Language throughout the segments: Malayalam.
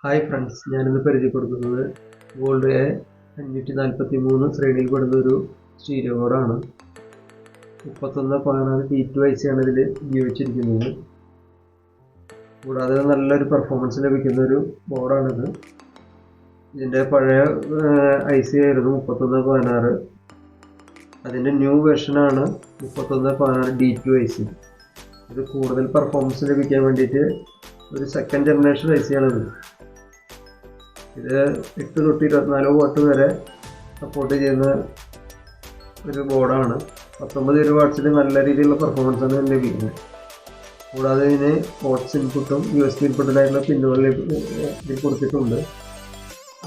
ഹായ് ഫ്രണ്ട്സ്, ഞാനിന്ന് പരിചയപ്പെടുത്തുന്നത് ഗോൾഡ് എ 543 ശ്രേണിയിൽ പെടുന്ന ഒരു സ്റ്റീരിയോ ബോർഡാണ്. 31.16 T2 IC ഇതിൽ ഉപയോഗിച്ചിരിക്കുന്നത്. കൂടാതെ നല്ലൊരു പെർഫോമൻസ് ലഭിക്കുന്ന ഒരു ബോർഡാണിത്. ഇതിൻ്റെ പഴയ IC ആയിരുന്നു 31.16. അതിൻ്റെ ന്യൂ വെർഷനാണ് 31.16 D2 IC. ഇത് കൂടുതൽ പെർഫോമൻസ് ലഭിക്കാൻ വേണ്ടിയിട്ട് ഒരു സെക്കൻഡ് ജനറേഷൻ IC ആണിത്. ഇത് 8 തൊട്ട് 24 വാട്ട് വരെ സപ്പോർട്ട് ചെയ്യുന്ന ഒരു ബോർഡാണ്. 19 വാട്ട്സിൽ നല്ല രീതിയിലുള്ള പെർഫോമൻസ് ആണ് ലഭിക്കുന്നത്. കൂടാതെ ഇതിന് പോർട്സ് ഇൻപുട്ടും USB ഇൻപുട്ടിനായിട്ടുള്ള പിന്നുകൾ ഇതിൽ കൊടുത്തിട്ടുണ്ട്.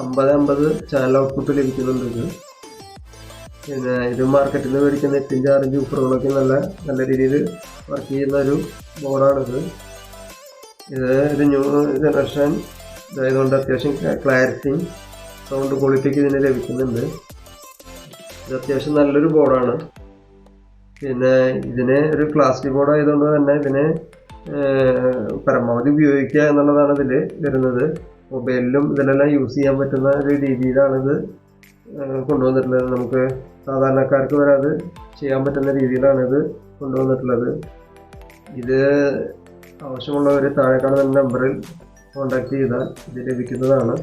50-50 ചാനൽ ഔട്ട്പുട്ട് ലഭിക്കുന്നുണ്ട് ഇത്. പിന്നെ ഇത് മാർക്കറ്റിൽ നിന്ന് മേടിക്കുന്ന 8-inch 6-inch ഊപ്പറുകളൊക്കെ നല്ല രീതിയിൽ വർക്ക് ചെയ്യുന്ന ഒരു ബോർഡാണിത്. ഇത് ന്യൂ ജനറേഷൻ ഇതായതുകൊണ്ട് അത്യാവശ്യം ക്ലാരിറ്റിയും സൗണ്ട് ക്വാളിറ്റിയൊക്കെ ഇതിന് ലഭിക്കുന്നുണ്ട്. ഇത് അത്യാവശ്യം നല്ലൊരു ബോർഡാണ്. പിന്നെ ഇതിന് ഒരു പ്ലാസ്റ്റിക് ബോർഡ് ആയതുകൊണ്ട് തന്നെ ഇതിനെ പരമാവധി ഉപയോഗിക്കുക എന്നുള്ളതാണ് ഇതിൽ വരുന്നത്. മൊബൈലിലും ഇതിലെല്ലാം യൂസ് ചെയ്യാൻ പറ്റുന്ന ഒരു രീതിയിലാണിത് കൊണ്ടുവന്നിട്ടുള്ളത്. നമുക്ക് സാധാരണക്കാർക്ക് വരെ അത് ചെയ്യാൻ പറ്റുന്ന രീതിയിലാണിത് കൊണ്ടുവന്നിട്ടുള്ളത്. ഇത് ആവശ്യമുള്ളവർ താഴെ കാണുന്ന നമ്പറിൽ കോൺടാക്ട് ചെയ്താൽ ഇത് ലഭിക്കുന്നതാണ്.